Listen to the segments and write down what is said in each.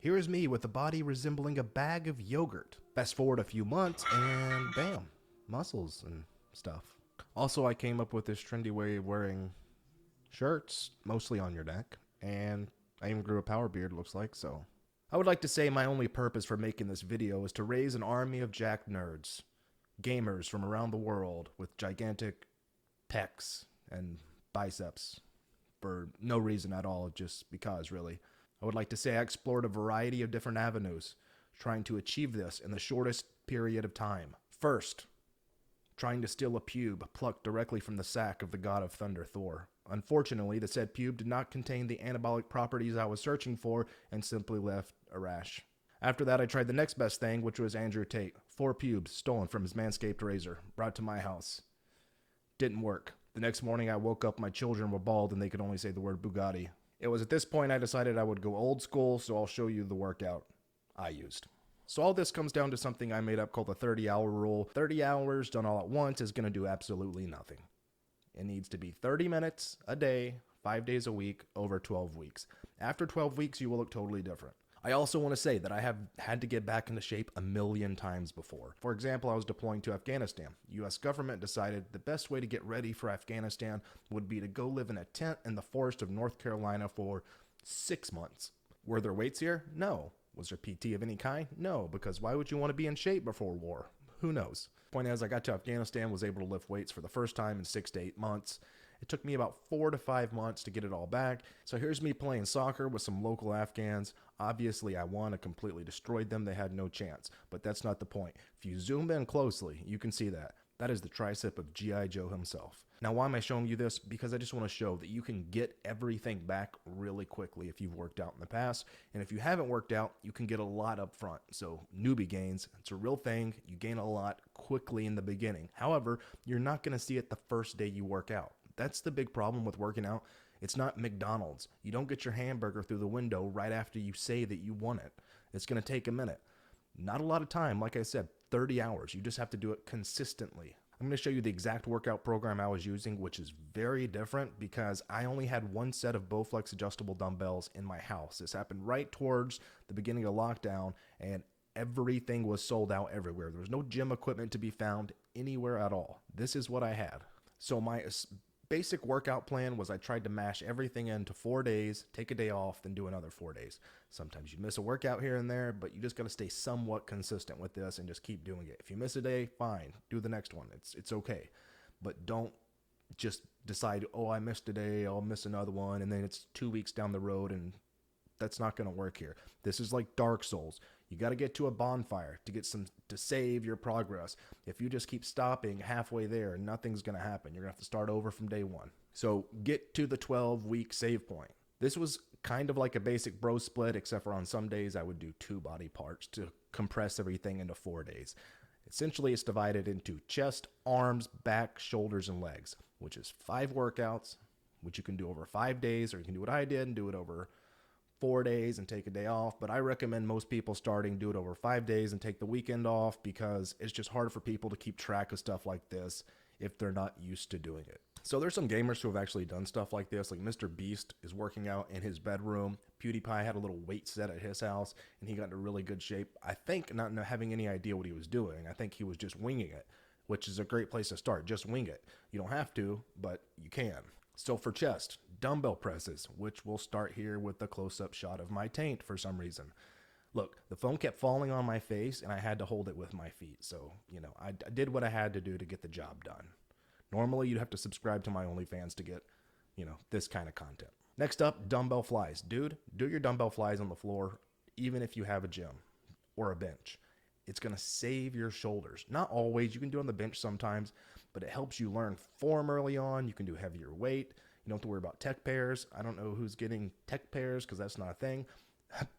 Here is me with a body resembling a bag of yogurt. Fast forward a few months and bam, muscles and stuff. Also, I came up with this trendy way of wearing shirts, mostly on your neck, and I even grew a power beard, looks like, so. I would like to say my only purpose for making this video is to raise an army of jacked nerds, gamers from around the world with gigantic pecs and biceps for no reason at all, just because, really. I would like to say I explored a variety of different avenues, trying to achieve this in the shortest period of time. First, trying to steal a pube plucked directly from the sack of the god of thunder, Thor. Unfortunately, the said pube did not contain the anabolic properties I was searching for and simply left a rash. After that, I tried the next best thing, which was Andrew Tate. 4 pubes stolen from his Manscaped razor, brought to my house. Didn't work. The next morning, I woke up, my children were bald, and they could only say the word Bugatti. It was at this point I decided I would go old school, so I'll show you the workout I used. So all this comes down to something I made up called the 30-hour rule. 30 hours done all at once is going to do absolutely nothing. It needs to be 30 minutes a day, 5 days a week, over 12 weeks. After 12 weeks, you will look totally different. I also want to say that I have had to get back into shape a million times before. For example, I was deploying to Afghanistan. The US government decided the best way to get ready for Afghanistan would be to go live in a tent in the forest of North Carolina for 6 months. Were there weights here? No. Was there PT of any kind? No, because why would you want to be in shape before war? Who knows? Point is, I got to Afghanistan, was able to lift weights for the first time in 6 to 8 months. It took me about 4 to 5 months to get it all back. So here's me playing soccer with some local Afghans. Obviously, I won. I completely destroyed them. They had no chance. But that's not the point. If you zoom in closely, you can see that. That is the tricep of G.I. Joe himself. Now, why am I showing you this? Because I just want to show that you can get everything back really quickly if you've worked out in the past. And if you haven't worked out, you can get a lot up front. So newbie gains, it's a real thing. You gain a lot quickly in the beginning. However, you're not going to see it the first day you work out. That's the big problem with working out. It's not McDonald's. You don't get your hamburger through the window right after you say that you want it. It's going to take a minute. Not a lot of time. Like I said, 30 hours. You just have to do it consistently. I'm going to show you the exact workout program I was using, which is very different because I only had one set of Bowflex adjustable dumbbells in my house. This happened right towards the beginning of lockdown, and everything was sold out everywhere. There was no gym equipment to be found anywhere at all. This is what I had. So my basic workout plan was I tried to mash everything into 4 days, take a day off, then do another 4 days. Sometimes you miss a workout here and there, but you just got to stay somewhat consistent with this and just keep doing it. If you miss a day, fine, do the next one. It's okay. But don't just decide, oh, I missed a day, I'll miss another one, and then it's 2 weeks down the road, and that's not going to work here. This is like Dark Souls. You got to get to a bonfire to save your progress. If you just keep stopping halfway there, nothing's going to happen. You're going to have to start over from day one. So get to the 12-week save point. This was kind of like a basic bro split, except for on some days I would do 2 body parts to compress everything into 4 days. Essentially, it's divided into chest, arms, back, shoulders, and legs, which is 5 workouts, which you can do over 5 days, or you can do what I did and do it over 4 days and take a day off. But I recommend most people do it over 5 days and take the weekend off because it's just hard for people to keep track of stuff like this if they're not used to doing it. So there's some gamers who have actually done stuff like this, like Mr. Beast is working out in his bedroom. PewDiePie had a little weight set at his house and he got into really good shape. I think not having any idea what he was doing. I think he was just winging it, which is a great place to start. Just wing it. You don't have to, but you can. So for chest, dumbbell presses, which we'll start here with the close-up shot of my taint for some reason. Look, the foam kept falling on my face and I had to hold it with my feet. So, I did what I had to do to get the job done. Normally, you'd have to subscribe to my OnlyFans to get, this kind of content. Next up, dumbbell flies. Dude, do your dumbbell flies on the floor, even if you have a gym or a bench. It's going to save your shoulders. Not always. You can do it on the bench sometimes, but it helps you learn form early on. You can do heavier weight. You don't have to worry about tech pairs. I don't know who's getting tech pairs because that's not a thing.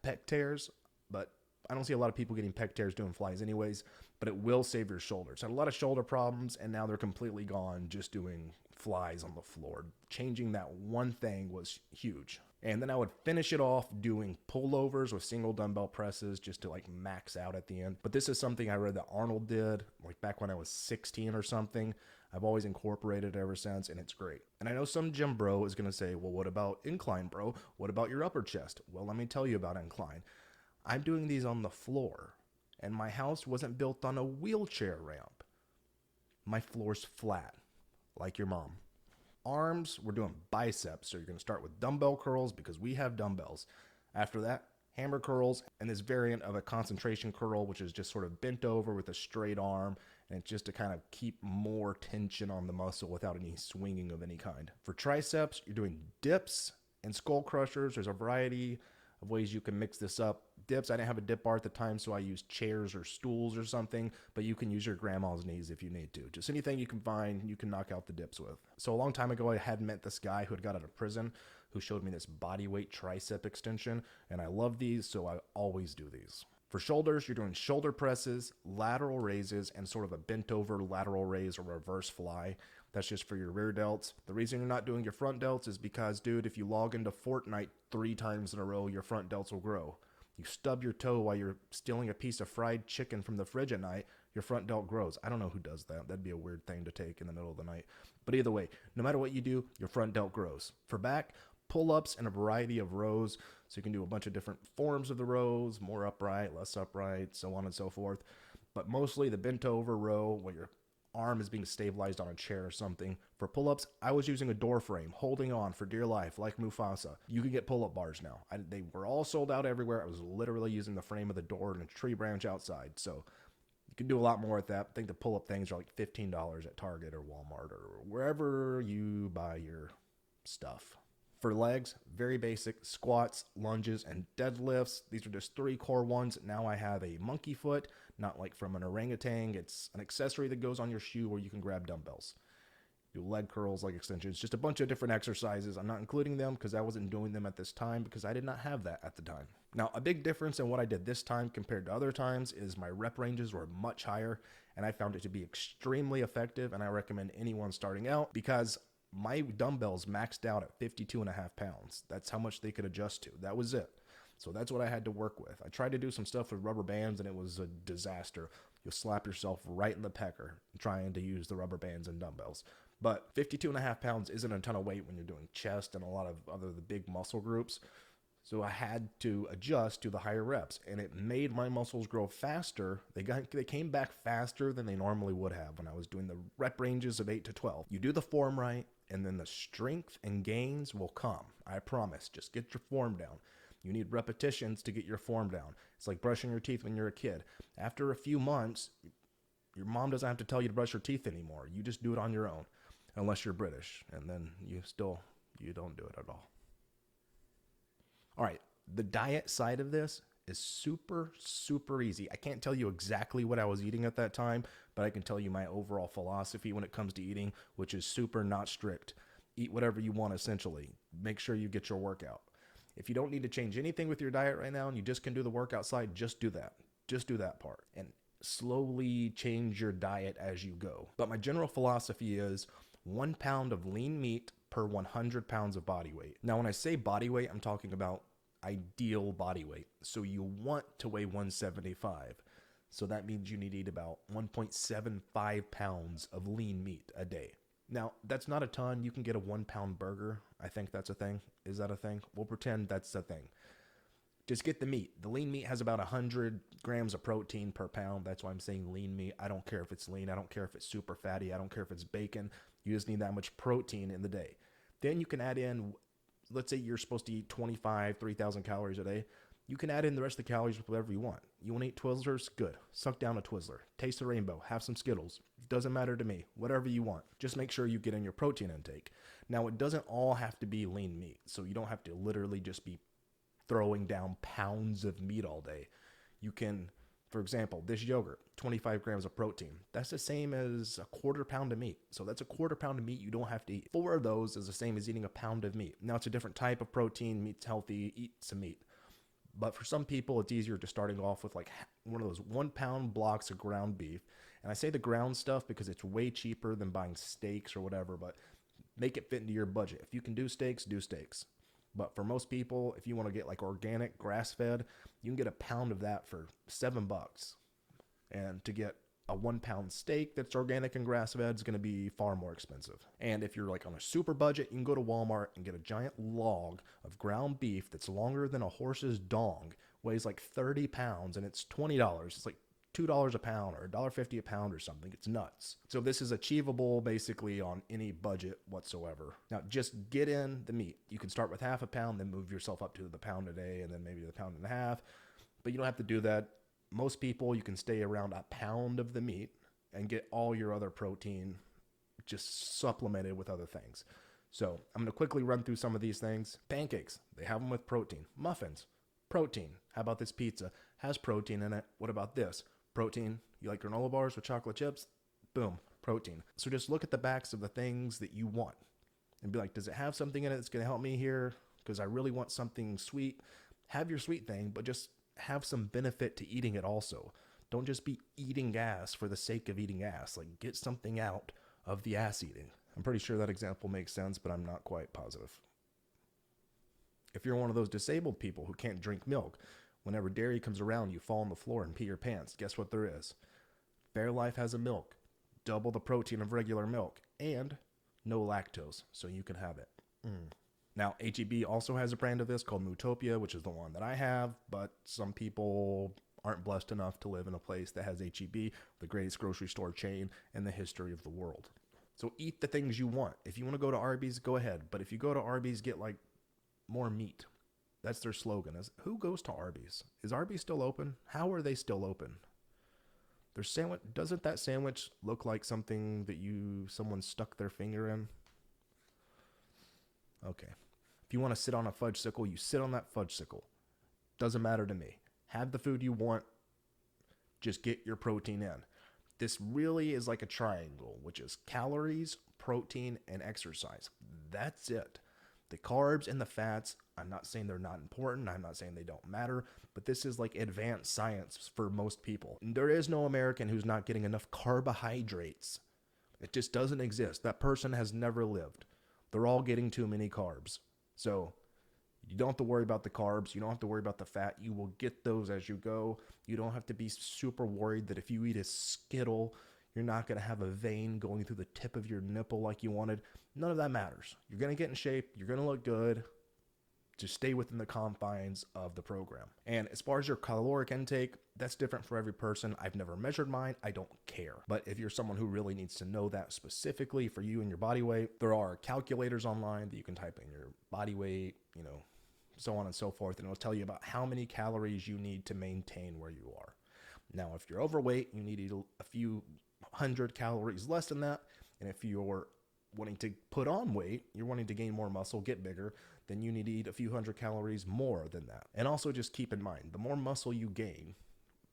Pec tears, but I don't see a lot of people getting pec tears doing flies anyways, but it will save your shoulders. I had a lot of shoulder problems, and now they're completely gone just doing flies on the floor. Changing that one thing was huge. And then I would finish it off doing pullovers with single dumbbell presses just to max out at the end. But this is something I read that Arnold did back when I was 16 or something. I've always incorporated it ever since, and it's great. And I know some gym bro is going to say, well, what about incline, bro? What about your upper chest? Well, let me tell you about incline. I'm doing these on the floor, and my house wasn't built on a wheelchair ramp. My floor's flat, like your mom. Arms, we're doing biceps, so you're going to start with dumbbell curls because we have dumbbells. After that, hammer curls, and this variant of a concentration curl, which is just sort of bent over with a straight arm, and it's just to kind of keep more tension on the muscle without any swinging of any kind. For triceps, you're doing dips and skull crushers. There's a variety of ways you can mix this up. Dips, I didn't have a dip bar at the time, so I used chairs or stools or something, but you can use your grandma's knees if you need to. Just anything you can find, you can knock out the dips with. So a long time ago, I had met this guy who had got out of prison who showed me this body weight tricep extension, and I love these, so I always do these. For shoulders, you're doing shoulder presses, lateral raises, and sort of a bent over lateral raise or reverse fly. That's just for your rear delts. The reason you're not doing your front delts is because, dude, if you log into Fortnite 3 times in a row, your front delts will grow. You stub your toe while you're stealing a piece of fried chicken from the fridge at night, your front delt grows. I don't know who does that. That'd be a weird thing to take in the middle of the night. But either way, no matter what you do, your front delt grows. For back, pull-ups in a variety of rows. So you can do a bunch of different forms of the rows, more upright, less upright, so on and so forth. But mostly the bent over row where your arm is being stabilized on a chair or something. For pull-ups, I was using a door frame, holding on for dear life, like Mufasa. You can get pull-up bars now. They were all sold out everywhere. I was literally using the frame of the door and a tree branch outside. So you can do a lot more with that. I think the pull-up things are like $15 at Target or Walmart or wherever you buy your stuff. For legs, very basic squats, lunges, and deadlifts. These are just 3 core ones. Now I have a monkey foot, not like from an orangutan. It's an accessory that goes on your shoe where you can grab dumbbells. Do leg curls, leg extensions, just a bunch of different exercises. I'm not including them because I wasn't doing them at this time because I did not have that at the time. Now, a big difference in what I did this time compared to other times is my rep ranges were much higher, and I found it to be extremely effective, and I recommend anyone starting out because my dumbbells maxed out at 52.5 pounds. That's how much they could adjust to. That was it. So that's what I had to work with. I tried to do some stuff with rubber bands and it was a disaster. You'll slap yourself right in the pecker trying to use the rubber bands and dumbbells. But 52.5 pounds isn't a ton of weight when you're doing chest and a lot of other the big muscle groups. So I had to adjust to the higher reps, and it made my muscles grow faster. They came back faster than they normally would have when I was doing the rep ranges of 8 to 12. You do the form right, and then the strength and gains will come. I promise. Just get your form down. You need repetitions to get your form down. It's like brushing your teeth when you're a kid. After a few months, your mom doesn't have to tell you to brush your teeth anymore. You just do it on your own, unless you're British, and then you don't do it at all. All right, the diet side of this is super, super easy. I can't tell you exactly what I was eating at that time, but I can tell you my overall philosophy when it comes to eating, which is super not strict. Eat whatever you want, essentially. Make sure you get your workout. If you don't need to change anything with your diet right now and you just can do the workout side, just do that. Just do that part and slowly change your diet as you go. But my general philosophy is 1 pound of lean meat per 100 pounds of body weight. Now, when I say body weight, I'm talking about ideal body weight. So you want to weigh 175. So that means you need to eat about 1.75 pounds of lean meat a day. Now, that's not a ton. You can get a 1 pound burger. I think that's a thing. Is that a thing? We'll pretend that's a thing. Just get the meat. The lean meat has about 100 grams of protein per pound. That's why I'm saying lean meat. I don't care if it's lean. I don't care if it's super fatty. I don't care if it's bacon. You just need that much protein in the day. Then you can add in, let's say you're supposed to eat 3,000 calories a day. You can add in the rest of the calories with whatever you want. You want to eat Twizzlers? Good. Suck down a Twizzler. Taste the rainbow. Have some Skittles. Doesn't matter to me. Whatever you want. Just make sure you get in your protein intake. Now, it doesn't all have to be lean meat. So you don't have to literally just be throwing down pounds of meat all day. You can, for example, this yogurt, 25 grams of protein. That's the same as a 1/4 pound of meat. So that's a 1/4 pound of meat you don't have to eat. 4 of those is the same as eating a pound of meat. Now, it's a different type of protein. Meat's healthy. Eat some meat. But for some people, it's easier just starting off with like one of those 1 pound blocks of ground beef. And I say the ground stuff because it's way cheaper than buying steaks or whatever, but make it fit into your budget. If you can do steaks, do steaks. But for most people, if you want to get like organic grass-fed, you can get a pound of that for $7. And to get a 1 pound steak that's organic and grass-fed is going to be far more expensive. And if you're like on a super budget, you can go to Walmart and get a giant log of ground beef that's longer than a horse's dong weighs like 30 pounds and it's $20. It's like $2 a pound or $1.50 a pound or something. It's nuts. So this is achievable basically on any budget whatsoever. Now just get in the meat. You can start with half a pound, then move yourself up to the pound a day and then maybe the pound and a half. But you don't have to do that. Most people, you can stay around a pound of the meat and get all your other protein just supplemented with other things. So I'm going to quickly run through some of these things. Pancakes, they have them with protein. Muffins, protein. How about this pizza? Has protein in it. What about this? Protein. You like granola bars with chocolate chips? Boom, protein. So just look at the backs of the things that you want and be like, does it have something in it that's going to help me here? Because I really want something sweet. Have your sweet thing, but just have some benefit to eating it also. Don't just be eating ass for the sake of eating ass. Like, get something out of the ass eating. I'm pretty sure that example makes sense, but I'm not quite positive. If you're one of those disabled people who can't drink milk, whenever dairy comes around, you fall on the floor and pee your pants. Guess what there is? Fairlife has a milk, double the protein of regular milk, and no lactose, so you can have it. Now, H-E-B also has a brand of this called Mootopia, which is the one that I have, but some people aren't blessed enough to live in a place that has H-E-B, the greatest grocery store chain in the history of the world. So eat the things you want. If you want to go to Arby's, go ahead. But if you go to Arby's, get like more meat. That's their slogan. Is who goes to Arby's? Is Arby's still open? How are they still open? Their sandwich, doesn't that sandwich look like something that someone stuck their finger in? Okay. If you want to sit on a fudge-sicle, you sit on that fudge-sicle. Doesn't matter to me. Have the food you want. Just get your protein in. This really is like a triangle, which is calories, protein, and exercise. That's it. The carbs and the fats, I'm not saying they're not important. I'm not saying they don't matter, but this is like advanced science for most people. There is no American who's not getting enough carbohydrates. It just doesn't exist. That person has never lived. They're all getting too many carbs. So you don't have to worry about the carbs. You don't have to worry about the fat. You will get those as you go. You don't have to be super worried that if you eat a Skittle, you're not going to have a vein going through the tip of your nipple like you wanted. None of that matters. You're going to get in shape. You're going to look good. Just stay within the confines of the program. And as far as your caloric intake, that's different for every person. I've never measured mine. I don't care. But if you're someone who really needs to know that specifically for you and your body weight, there are calculators online that you can type in your body weight, so on and so forth, and it'll tell you about how many calories you need to maintain where you are. Now, if you're overweight, you need to eat a few hundred calories less than that. And if you're wanting to put on weight, you're wanting to gain more muscle, get bigger, then you need to eat a few hundred calories more than that. And also just keep in mind, the more muscle you gain,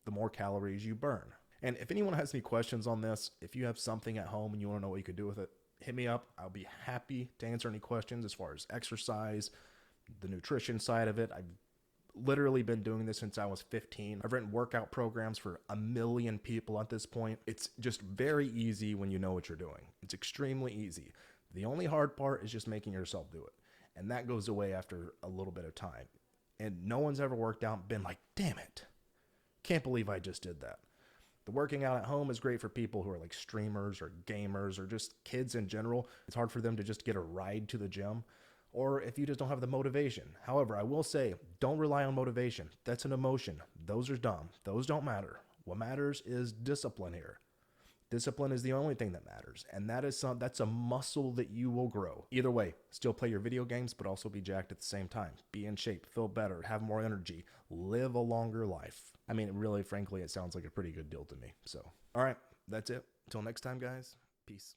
the more calories you burn. And if anyone has any questions on this, if you have something at home and you want to know what you could do with it, hit me up. I'll be happy to answer any questions as far as exercise, the nutrition side of it. I've literally been doing this since I was 15. I've written workout programs for 1 million people at this point. It's just very easy when you know what you're doing. It's extremely easy. The only hard part is just making yourself do it. And that goes away after a little bit of time. And no one's ever worked out and been like, damn it, can't believe I just did that. The working out at home is great for people who are like streamers or gamers or just kids in general. It's hard for them to just get a ride to the gym, or if you just don't have the motivation. However, I will say, don't rely on motivation. That's an emotion. Those are dumb. Those don't matter. What matters is discipline here. Discipline is the only thing that matters, and that's a muscle that you will grow. Either way, still play your video games, but also be jacked at the same time. Be in shape, feel better, have more energy, live a longer life. I mean, really, frankly, it sounds like a pretty good deal to me. So, all right, that's it. Until next time, guys, peace.